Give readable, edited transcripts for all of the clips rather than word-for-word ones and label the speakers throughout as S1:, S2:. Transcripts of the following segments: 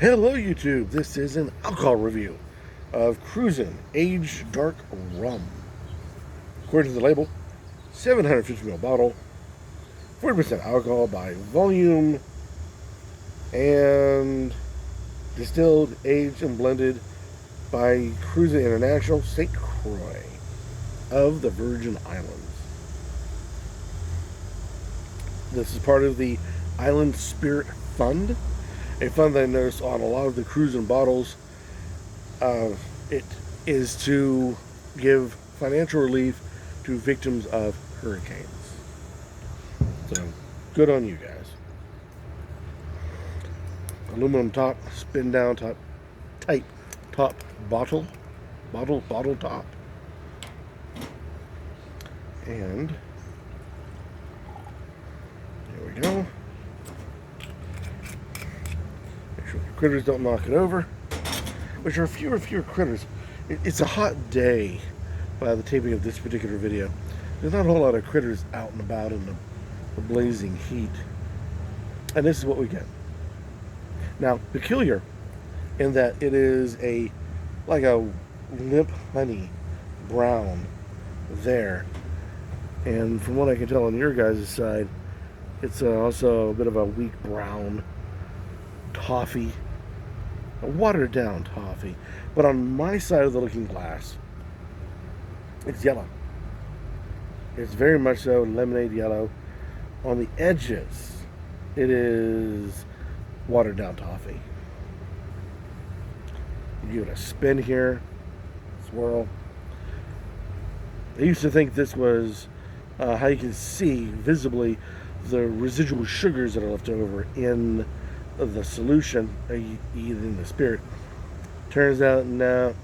S1: Hello YouTube, this is an alcohol review of Cruzan Aged Dark Rum. According to the label, 750ml bottle, 40% alcohol by volume, and distilled, aged, and blended by Cruzan International St. Croix of the Virgin Islands. This is part of the Island Spirit Fund, a fund that I noticed on a lot of the Cruzan bottles. It is to give financial relief to victims of hurricanes. So, good on you guys. Aluminum top, spin down top, type top bottle top. And there we go. Make sure the critters don't knock it over, which are fewer and fewer critters. It's a hot day by the taping of this particular video. There's not a whole lot of critters out and about in the blazing heat. And this is what we get. Now, peculiar in that it is like a limp honey brown there. And from what I can tell on your guys' side, it's also a bit of a weak brown toffee, a watered down toffee. But on my side of the looking glass, it's yellow. It's very much so lemonade yellow. On the edges, it is watered down toffee. You give it a spin here, swirl. I used to think this was how you can see visibly the residual sugars that are left over in the solution, either in the spirit. Turns out, no,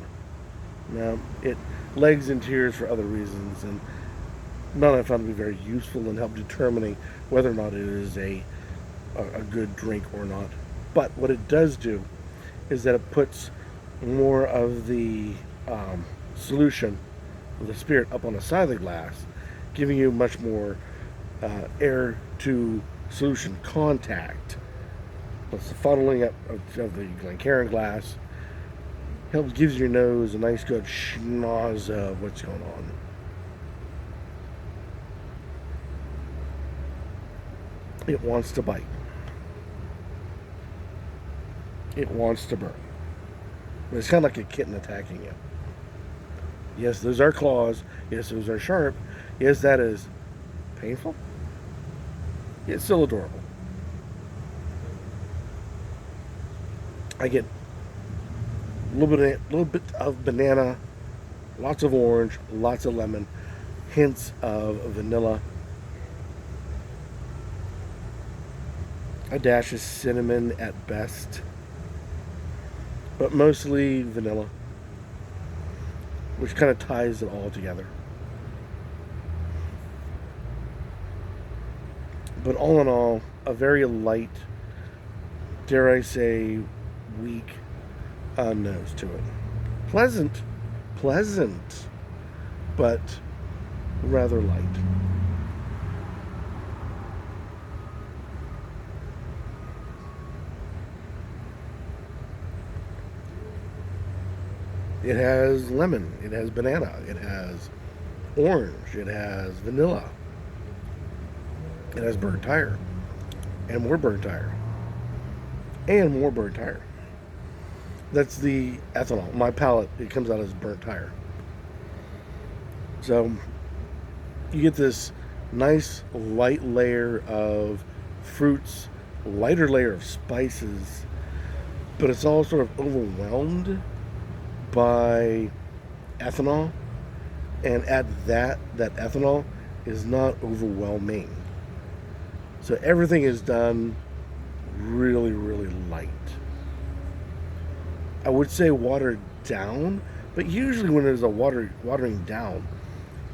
S1: it legs and tears for other reasons, and none I found to be very useful in help determining whether or not it is a good drink or not. But what it does do is that it puts more of the solution, the spirit, up on the side of the glass, giving you much more air to solution contact. Plus the funneling up of the Glencairn glass gives your nose a nice good schnoz of what's going on. It wants to bite. It wants to burn. But it's kind of like a kitten attacking you. Yes, those are claws. Yes, those are sharp. Yes, that is painful. It's still adorable. I get a little bit of banana, lots of orange, lots of lemon, hints of vanilla, a dash of cinnamon at best, but mostly vanilla, which kind of ties it all together. But all in all, a very light, dare I say, weak nose to it. Pleasant, but rather light. It has lemon, it has banana, it has orange, it has vanilla, it has burnt tire, and more burnt tire, and more burnt tire. That's the ethanol. My palate, it comes out as burnt tire. So you get this nice light layer of fruits, lighter layer of spices, but it's all sort of overwhelmed by ethanol, and at that ethanol is not overwhelming. So everything is done really, really light. I would say watered down, but usually when there's a watering down,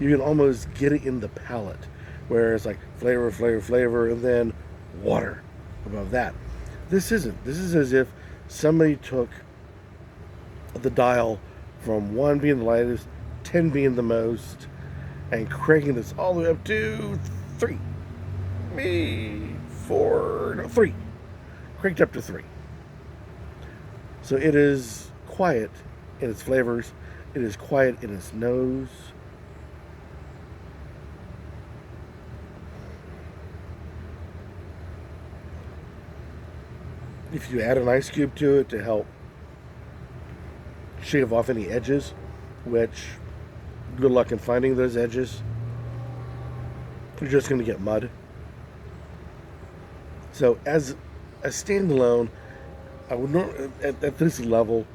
S1: you can almost get it in the palate, where it's like flavor, and then water above that. This isn't. This is as if somebody took the dial from 1 being the lightest, 10 being the most, and cranking this all the way up to 3. 3. Cranked up to 3. So it is quiet in its flavors. It is quiet in its nose. If you add an ice cube to it to help shave off any edges, which good luck in finding those edges, you're just going to get mud. So as a standalone, I would not at this level.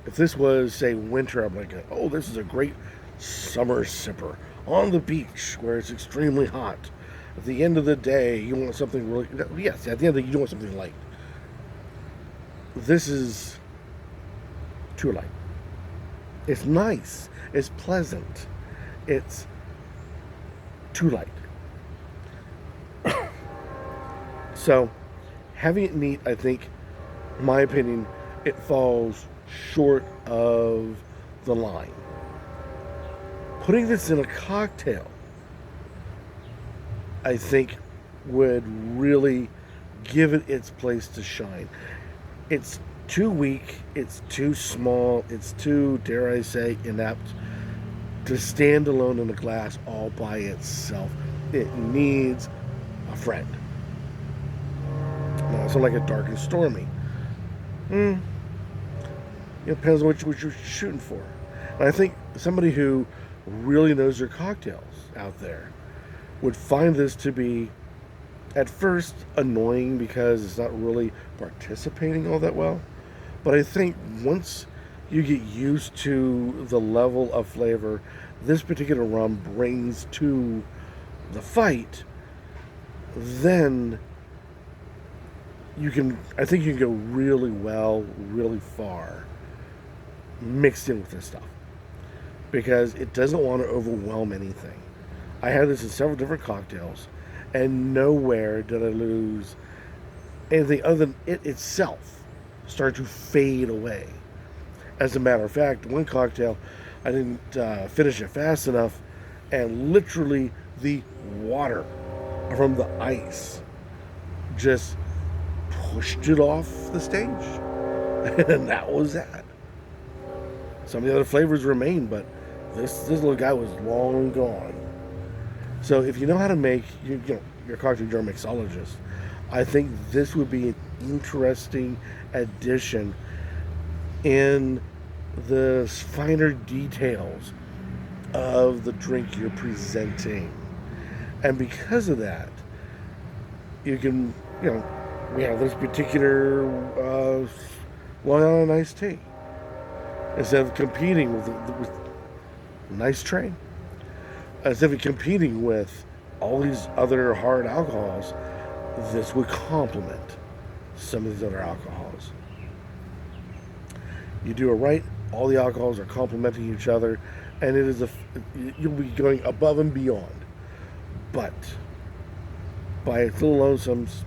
S1: If this was, say, winter, I'm like, oh, this is a great summer sipper on the beach where it's extremely hot. At the end of the day, you want something really. Yes, at the end of the day, you want something light. This is too light. It's nice. It's pleasant. It's too light. So, having it neat, I think, in my opinion, it falls short of the line. Putting this in a cocktail, I think, would really give it its place to shine. It's too weak, it's too small, it's too, dare I say, inept to stand alone in a glass all by itself. It needs a friend. Now, also like a dark and stormy. It depends on what you're shooting for. And I think somebody who really knows their cocktails out there would find this to be, at first, annoying because it's not really participating all that well. But I think once you get used to the level of flavor this particular rum brings to the fight, then I think you can go really well, really far mixed in with this stuff, because it doesn't want to overwhelm anything. I had this in several different cocktails, and nowhere did I lose anything other than it itself start to fade away. As a matter of fact, one cocktail, I didn't finish it fast enough, and literally the water from the ice just pushed it off the stage. And that was that. Some of the other flavors remain, but this little guy was long gone. So if you know how to make your cocktail, you're a mixologist, I think this would be an interesting addition in the finer details of the drink you're presenting. And because of that, you can, we have this particular Long Island iced tea. Instead of competing with nice train, instead of competing with all these other hard alcohols, this would complement some of these other alcohols. You do it right, all the alcohols are complementing each other, and you'll be going above and beyond. But by its little lonesomes,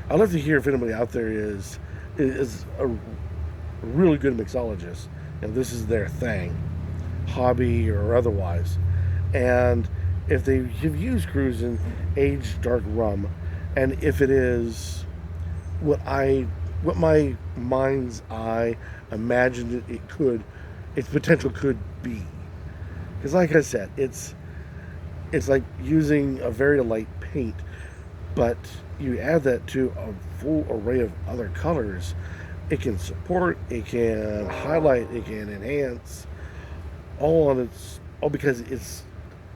S1: I'd love to hear if anybody out there is a really good mixologist, and this is their thing, hobby or otherwise, and if they have used Cruzan Aged Dark Rum, and if it is what my mind's eye imagined its potential could be. Because like I said, it's like using a very light paint, but you add that to a full array of other colors. It can support, it can highlight, it can enhance, all because it's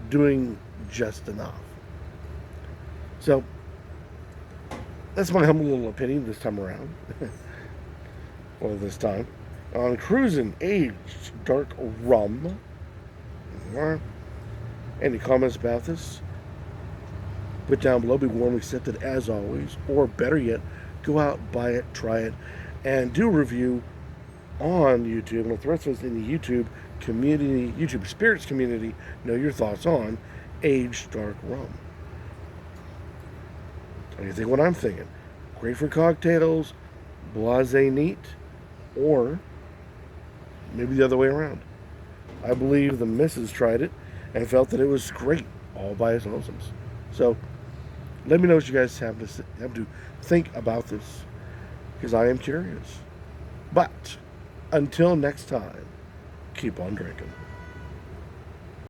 S1: doing just enough. So that's my humble little opinion this time around, or this time, on Cruzan Aged Dark Rum. Any comments about this? Put down below, be warmly accepted as always, or better yet, go out, buy it, try it, and do a review on YouTube, and let the rest of us in the YouTube community, YouTube spirits community, know your thoughts on Aged Dark Rum. And you think what I'm thinking? Great for cocktails, blasé neat, or maybe the other way around. I believe the missus tried it and felt that it was great all by its lonesomes. So let me know what you guys have to think about this, because I am curious. But until next time, keep on drinking.